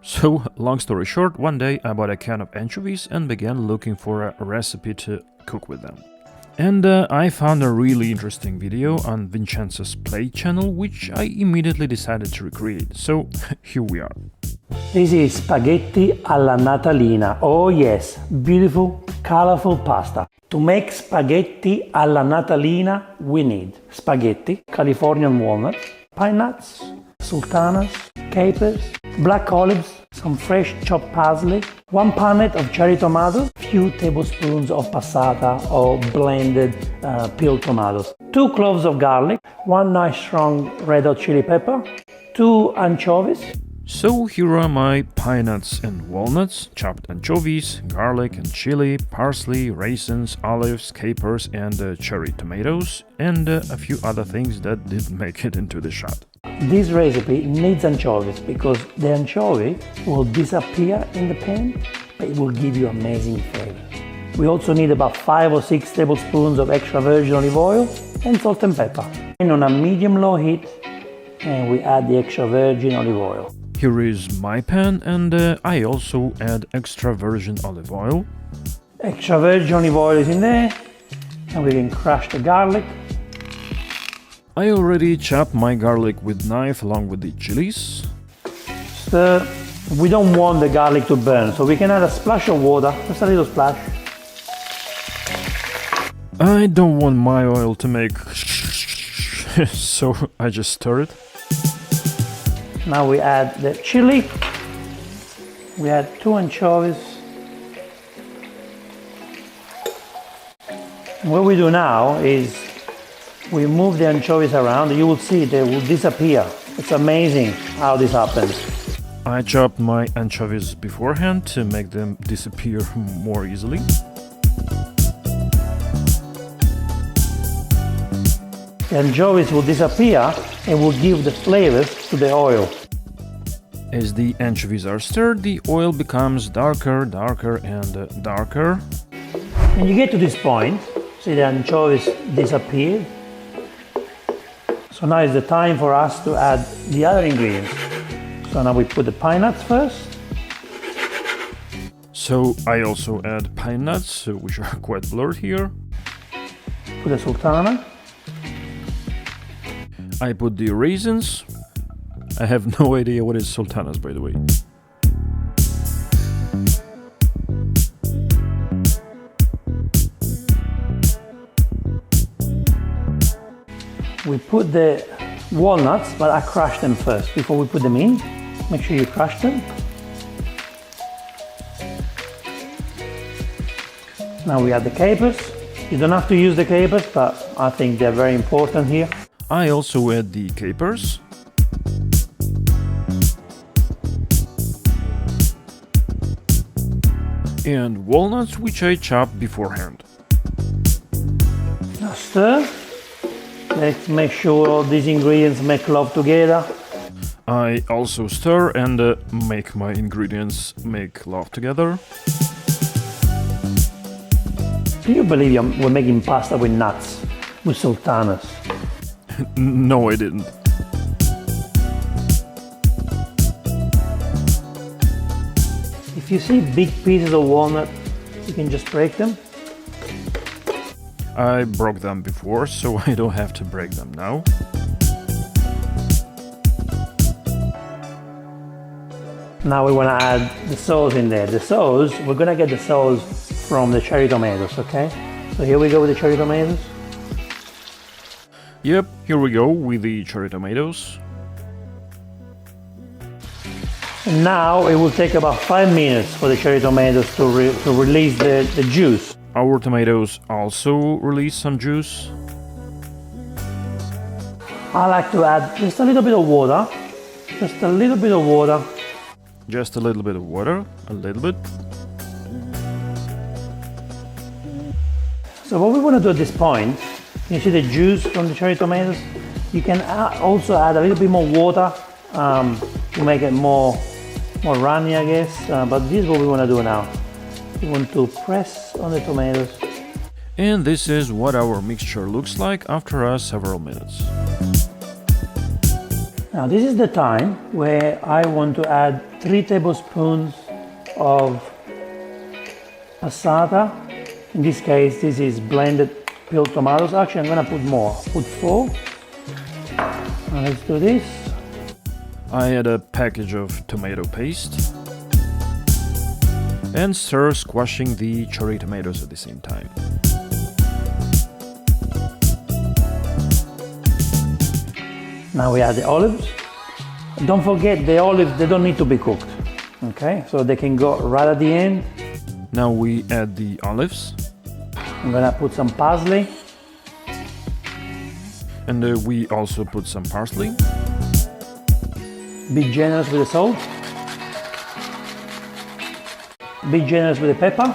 So, long story short, one day I bought a can of anchovies and began looking for a recipe to cook with them. And I found a really interesting video on Vincenzo's Play channel, which I immediately decided to recreate. So, here we are. This is spaghetti alla Natalina. Oh yes, beautiful, colorful pasta. To make spaghetti alla Natalina, we need spaghetti, Californian walnuts, pine nuts, sultanas, capers, black olives, some fresh chopped parsley, 1 punnet of cherry tomatoes, few tablespoons of passata or blended peeled tomatoes, 2 cloves of garlic, 1 nice strong red hot chili pepper, 2 anchovies. So here are my pine nuts and walnuts, chopped anchovies, garlic and chili, parsley, raisins, olives, capers and cherry tomatoes, and a few other things that didn't make it into the shot. This recipe needs anchovies because the anchovy will disappear in the pan, but it will give you amazing flavor. We also need about 5 or 6 tablespoons of extra virgin olive oil and salt and pepper. And on a medium-low heat, and we add the extra virgin olive oil. Here is my pan, and I also add extra virgin olive oil. Extra virgin olive oil is in there, and we can crush the garlic. I already chopped my garlic with knife along with the chilies. Stir. We don't want the garlic to burn, so we can add a splash of water, just a little splash. I don't want my oil to make so I just stir it. Now we add the chili. We add 2 anchovies. What we do now is we move the anchovies around. You will see they will disappear. It's amazing how this happens. I chopped my anchovies beforehand to make them disappear more easily. The anchovies will disappear and will give the flavors to the oil. As the anchovies are stirred, the oil becomes darker, darker and darker. When you get to this point, see the anchovies disappeared. So now is the time for us to add the other ingredients. So now we put the pine nuts first. So I also add pine nuts, which are quite blurred here. Put the sultana. I put the raisins. I have no idea what is sultanas, by the way. We put the walnuts, but I crush them first before we put them in. Make sure you crush them. Now we add the capers. You don't have to use the capers, but I think they're very important here. I also add the capers. And walnuts, which I chopped beforehand. Now stir. Let's make sure all these ingredients make love together. I also stir and make my ingredients make love together. Can you believe we're making pasta with nuts, with sultanas? No, I didn't. If you see big pieces of walnut, you can just break them. I broke them before, so I don't have to break them now. Now we want to add the sauce in there. The sauce, we're going to get the sauce from the cherry tomatoes, okay? So here we go with the cherry tomatoes. Yep, here we go with the cherry tomatoes. And now it will take about 5 minutes for the cherry tomatoes to release the juice. Our tomatoes also release some juice. I like to add just a little bit of water. Just a little bit of water. Just a little bit of water, a little bit. So what we want to do at this point, you see the juice from the cherry tomatoes? You can also add a little bit more water to make it more runny, I guess. But this is what we want to do now. We want to press on the tomatoes. And this is what our mixture looks like after several minutes. Now this is the time where I want to add 3 tablespoons of passata. In this case, this is blended peeled tomatoes. Actually, I'm gonna put more. Put 4. Now let's do this. I add a package of tomato paste and stir, squashing the cherry tomatoes at the same time. Now we add the olives. Don't forget the olives, they don't need to be cooked. Okay, so they can go right at the end. Now we add the olives. I'm gonna put some parsley. And we also put some parsley. Be generous with the salt. Be generous with the pepper.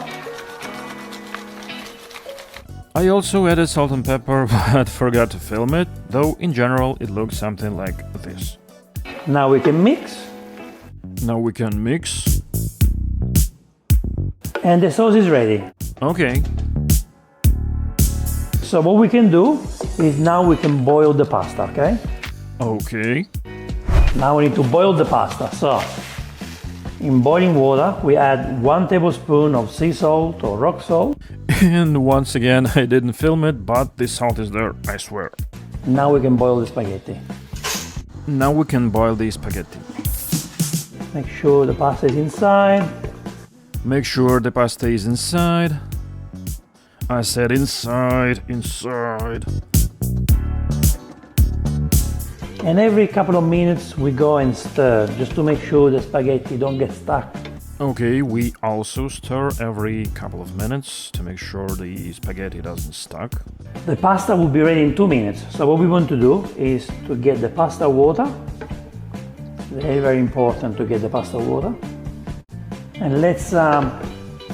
I also added salt and pepper, but forgot to film it, though in general it looks something like this. Now we can mix. Now we can mix. And the sauce is ready. Okay. So what we can do is now we can boil the pasta, okay? Okay. Now we need to boil the pasta. So in boiling water, we add 1 tablespoon of sea salt or rock salt. And once again, I didn't film it, but the salt is there, I swear. Now we can boil the spaghetti. Now we can boil the spaghetti. Make sure the pasta is inside. Make sure the pasta is inside. I said inside, inside. And every couple of minutes we go and stir, just to make sure the spaghetti don't get stuck. Okay, we also stir every couple of minutes to make sure the spaghetti doesn't stuck. The pasta will be ready in 2 minutes. So what we want to do is to get the pasta water. Very, very important to get the pasta water. And let's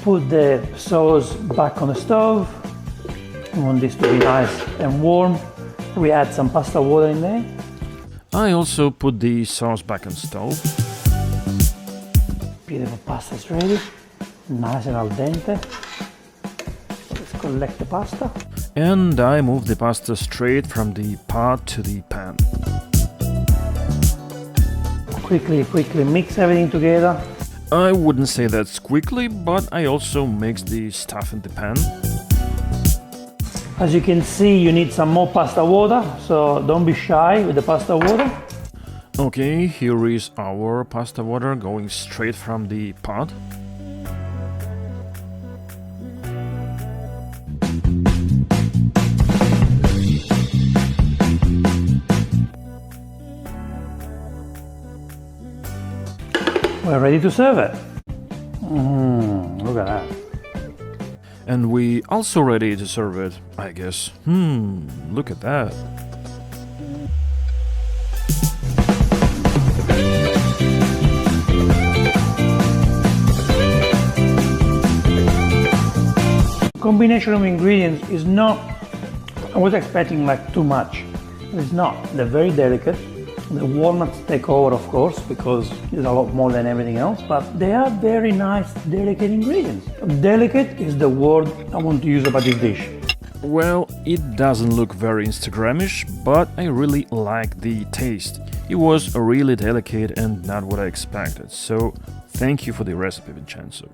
put the sauce back on the stove. We want this to be nice and warm. We add some pasta water in there. I also put the sauce back on stove. Beautiful pasta is ready. Nice and al dente. Let's collect the pasta. And I move the pasta straight from the pot to the pan. Quickly mix everything together. I wouldn't say that's quickly, but I also mix the stuff in the pan. As you can see, you need some more pasta water, so don't be shy with the pasta water. Okay, here is our pasta water going straight from the pot. We're ready to serve it. Look at that. And we also ready to serve it, I guess. Look at that. Combination of ingredients is not, I was expecting like too much. It's not, they're very delicate. The walnuts take over, of course, because there's a lot more than everything else, but they are very nice, delicate ingredients. Delicate is the word I want to use about this dish. Well, it doesn't look very Instagramish, but I really like the taste. It was really delicate and not what I expected, so thank you for the recipe, Vincenzo.